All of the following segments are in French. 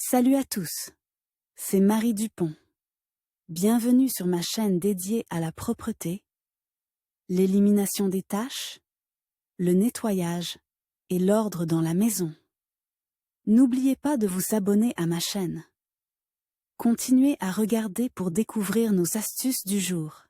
Salut à tous, c'est Marie Dupont. Bienvenue sur ma chaîne dédiée à la propreté, l'élimination des taches, le nettoyage et l'ordre dans la maison. N'oubliez pas de vous abonner à ma chaîne. Continuez à regarder pour découvrir nos astuces du jour.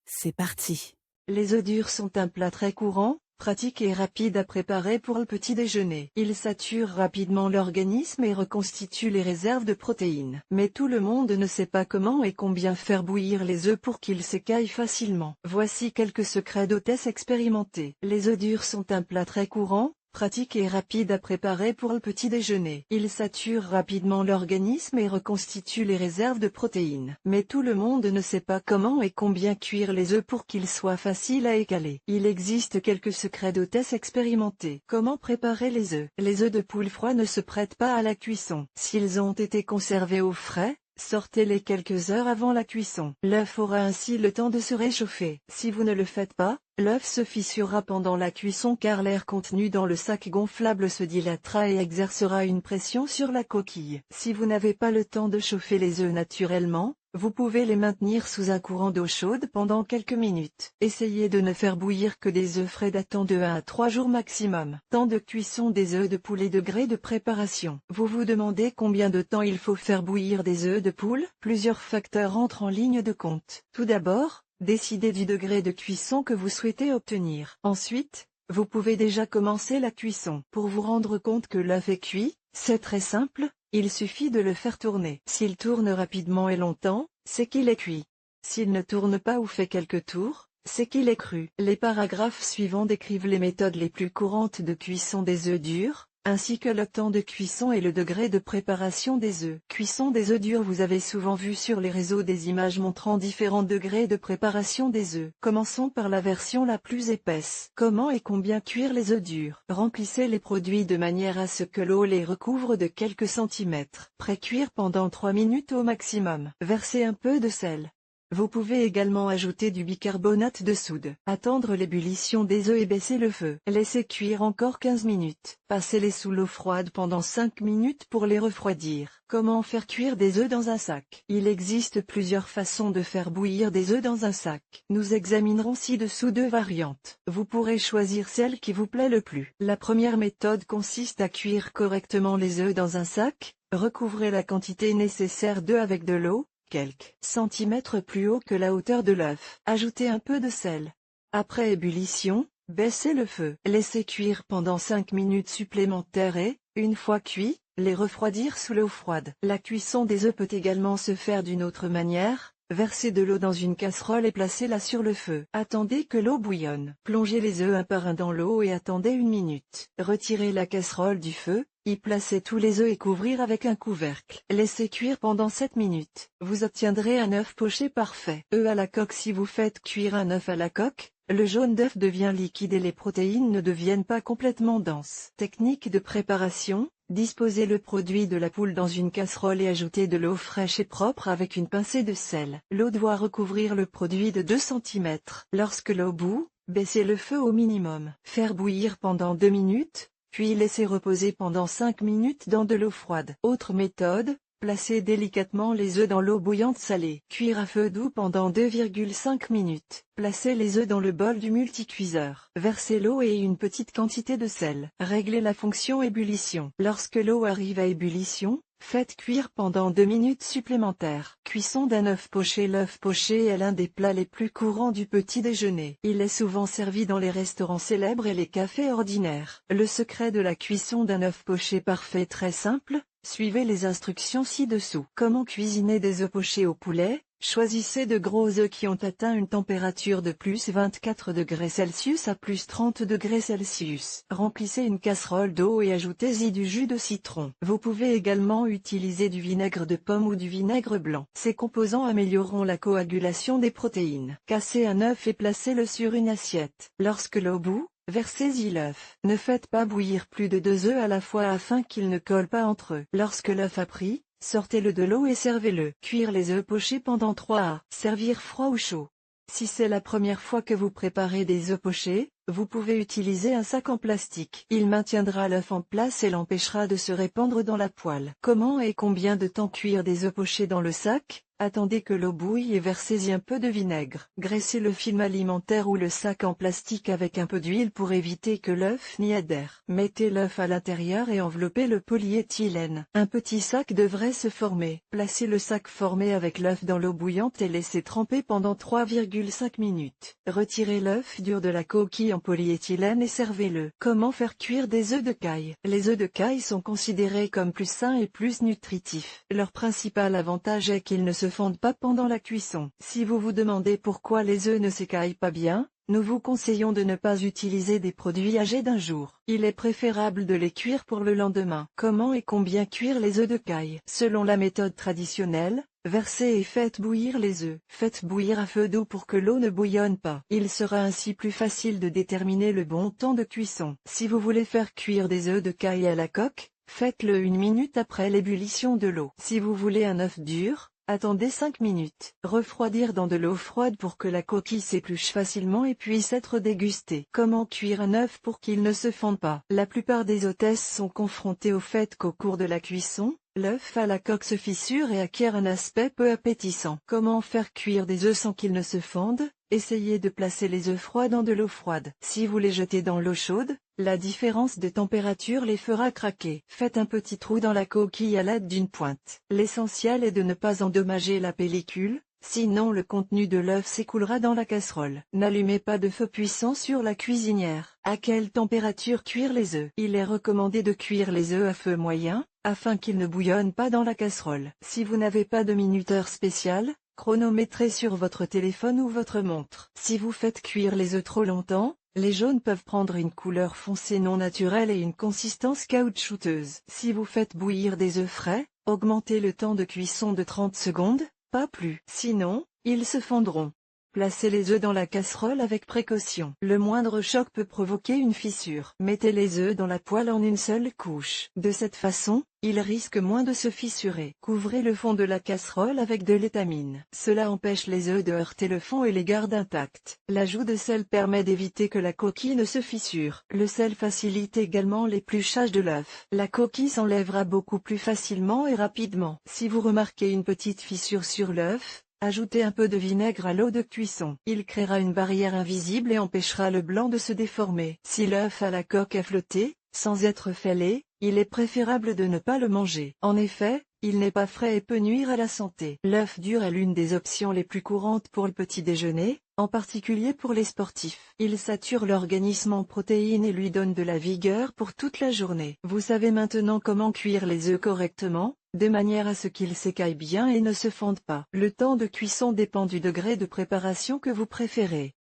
C'est parti. Les œufs durs sont un plat très courant, pratique et rapide à préparer pour le petit déjeuner. Ils saturent rapidement l'organisme et reconstituent les réserves de protéines. Mais tout le monde ne sait pas comment et combien faire bouillir les œufs pour qu'ils s'écaillent facilement. Voici quelques secrets d'hôtesse expérimentées. Les œufs durs sont un plat très courant, pratique et rapide à préparer pour le petit déjeuner. Ils saturent rapidement l'organisme et reconstituent les réserves de protéines. Mais tout le monde ne sait pas comment et combien cuire les œufs pour qu'ils soient faciles à écaler. Il existe quelques secrets d'hôtesse expérimentées. Comment préparer les œufs? Les œufs de poule froids ne se prêtent pas à la cuisson. S'ils ont été conservés au frais, sortez-les quelques heures avant la cuisson. L'œuf aura ainsi le temps de se réchauffer. Si vous ne le faites pas, l'œuf se fissurera pendant la cuisson car l'air contenu dans le sac gonflable se dilatera et exercera une pression sur la coquille. Si vous n'avez pas le temps de chauffer les œufs naturellement, vous pouvez les maintenir sous un courant d'eau chaude pendant quelques minutes. Essayez de ne faire bouillir que des œufs frais datant de 1 à 3 jours maximum. Temps de cuisson des œufs de poule et degré de préparation. Vous vous demandez combien de temps il faut faire bouillir des œufs de poule? Plusieurs facteurs entrent en ligne de compte. Tout d'abord, décidez du degré de cuisson que vous souhaitez obtenir. Ensuite, vous pouvez déjà commencer la cuisson. Pour vous rendre compte que l'œuf est cuit, c'est très simple. Il suffit de le faire tourner. S'il tourne rapidement et longtemps, c'est qu'il est cuit. S'il ne tourne pas ou fait quelques tours, c'est qu'il est cru. Les paragraphes suivants décrivent les méthodes les plus courantes de cuisson des œufs durs, ainsi que le temps de cuisson et le degré de préparation des œufs. Cuisson des œufs durs. Vous avez souvent vu sur les réseaux des images montrant différents degrés de préparation des œufs. Commençons par la version la plus épaisse. Comment et combien cuire les œufs durs? Remplissez les produits de manière à ce que l'eau les recouvre de quelques centimètres. Pré-cuire pendant 3 minutes au maximum. Versez un peu de sel. Vous pouvez également ajouter du bicarbonate de soude. Attendre l'ébullition des œufs et baisser le feu. Laissez cuire encore 15 minutes. Passez-les sous l'eau froide pendant 5 minutes pour les refroidir. Comment faire cuire des œufs dans un sac? Il existe plusieurs façons de faire bouillir des œufs dans un sac. Nous examinerons ci-dessous 2 variantes. Vous pourrez choisir celle qui vous plaît le plus. La première méthode consiste à cuire correctement les œufs dans un sac. Recouvrez la quantité nécessaire d'œufs avec de l'eau, quelques centimètres plus haut que la hauteur de l'œuf. Ajoutez un peu de sel. Après ébullition, baissez le feu. Laissez cuire pendant 5 minutes supplémentaires et, une fois cuits, les refroidir sous l'eau froide. La cuisson des œufs peut également se faire d'une autre manière. Versez de l'eau dans une casserole et placez-la sur le feu. Attendez que l'eau bouillonne. Plongez les œufs un par un dans l'eau et attendez 1 minute. Retirez la casserole du feu. Y placer tous les œufs et couvrir avec un couvercle. Laissez cuire pendant 7 minutes. Vous obtiendrez un œuf poché parfait. Œufs à la coque. Si vous faites cuire un œuf à la coque, le jaune d'œuf devient liquide et les protéines ne deviennent pas complètement denses. Technique de préparation. Disposez le produit de la poule dans une casserole et ajoutez de l'eau fraîche et propre avec une pincée de sel. L'eau doit recouvrir le produit de 2 cm. Lorsque l'eau bout, baissez le feu au minimum. Faire bouillir pendant 2 minutes. Puis laissez reposer pendant 5 minutes dans de l'eau froide. Autre méthode, placez délicatement les œufs dans l'eau bouillante salée. Cuire à feu doux pendant 2,5 minutes. Placez les œufs dans le bol du multicuiseur. Versez l'eau et une petite quantité de sel. Réglez la fonction ébullition. Lorsque l'eau arrive à ébullition, faites cuire pendant 2 minutes supplémentaires. Cuisson d'un œuf poché. L'œuf poché est l'un des plats les plus courants du petit déjeuner. Il est souvent servi dans les restaurants célèbres et les cafés ordinaires. Le secret de la cuisson d'un œuf poché parfait est très simple. Suivez les instructions ci-dessous. Comment cuisiner des œufs pochés au poulet? Choisissez de gros œufs qui ont atteint une température de plus 24 degrés Celsius à plus 30 degrés Celsius. Remplissez une casserole d'eau et ajoutez-y du jus de citron. Vous pouvez également utiliser du vinaigre de pomme ou du vinaigre blanc. Ces composants amélioreront la coagulation des protéines. Cassez un œuf et placez-le sur une assiette. Lorsque l'eau bout, versez-y l'œuf. Ne faites pas bouillir plus de 2 œufs à la fois afin qu'ils ne collent pas entre eux. Lorsque l'œuf a pris, sortez-le de l'eau et servez-le. Cuire les œufs pochés pendant 3 à. Servir froid ou chaud. Si c'est la première fois que vous préparez des œufs pochés, Vous pouvez utiliser un sac en plastique. Il maintiendra l'œuf en place et l'empêchera de se répandre dans la poêle. Comment et combien de temps cuire des œufs pochés dans le sac? Attendez que l'eau bouille et versez-y un peu de vinaigre. Graissez le film alimentaire ou le sac en plastique avec un peu d'huile pour éviter que l'œuf n'y adhère. Mettez l'œuf à l'intérieur et enveloppez le polyéthylène. Un petit sac devrait se former. Placez le sac formé avec l'œuf dans l'eau bouillante et laissez tremper pendant 3,5 minutes. Retirez l'œuf dur de la coquille en polyéthylène et servez-le. Comment faire cuire des œufs de caille? Les œufs de caille sont considérés comme plus sains et plus nutritifs. Leur principal avantage est qu'ils ne se fondent pas pendant la cuisson. Si vous vous demandez pourquoi les œufs ne s'écaillent pas bien, nous vous conseillons de ne pas utiliser des produits âgés d'un jour. Il est préférable de les cuire pour le lendemain. Comment et combien cuire les œufs de caille? Selon la méthode traditionnelle, versez et faites bouillir les œufs. Faites bouillir à feu doux pour que l'eau ne bouillonne pas. Il sera ainsi plus facile de déterminer le bon temps de cuisson. Si vous voulez faire cuire des œufs de caille à la coque, faites-le 1 minute après l'ébullition de l'eau. Si vous voulez un œuf dur, attendez 5 minutes. Refroidir dans de l'eau froide pour que la coquille s'épluche facilement et puisse être dégustée. Comment cuire un œuf pour qu'il ne se fonde pas? La plupart des hôtesses sont confrontées au fait qu'au cours de la cuisson, l'œuf à la coque se fissure et acquiert un aspect peu appétissant. Comment faire cuire des œufs sans qu'ils ne se fondent? Essayez de placer les œufs froids dans de l'eau froide. Si vous les jetez dans l'eau chaude, la différence de température les fera craquer. Faites un petit trou dans la coquille à l'aide d'une pointe. L'essentiel est de ne pas endommager la pellicule, sinon le contenu de l'œuf s'écoulera dans la casserole. N'allumez pas de feu puissant sur la cuisinière. À quelle température cuire les œufs? Il est recommandé de cuire les œufs à feu moyen, afin qu'ils ne bouillonnent pas dans la casserole. Si vous n'avez pas de minuteur spécial, chronométrez sur votre téléphone ou votre montre. Si vous faites cuire les œufs trop longtemps, les jaunes peuvent prendre une couleur foncée non naturelle et une consistance caoutchouteuse. Si vous faites bouillir des œufs frais, augmentez le temps de cuisson de 30 secondes, pas plus. Sinon, ils se fondront. Placez les œufs dans la casserole avec précaution. Le moindre choc peut provoquer une fissure. Mettez les œufs dans la poêle en une seule couche. De cette façon, ils risquent moins de se fissurer. Couvrez le fond de la casserole avec de l'étamine. Cela empêche les œufs de heurter le fond et les garde intacts. L'ajout de sel permet d'éviter que la coquille ne se fissure. Le sel facilite également l'épluchage de l'œuf. La coquille s'enlèvera beaucoup plus facilement et rapidement. Si vous remarquez une petite fissure sur l'œuf, ajoutez un peu de vinaigre à l'eau de cuisson. Il créera une barrière invisible et empêchera le blanc de se déformer. Si l'œuf à la coque est flotté, sans être fêlé, il est préférable de ne pas le manger. En effet, il n'est pas frais et peut nuire à la santé. L'œuf dur est l'une des options les plus courantes pour le petit déjeuner, en particulier pour les sportifs. Il sature l'organisme en protéines et lui donne de la vigueur pour toute la journée. Vous savez maintenant comment cuire les œufs correctement, de manière à ce qu'ils s'écaillent bien et ne se fondent pas. Le temps de cuisson dépend du degré de préparation que vous préférez.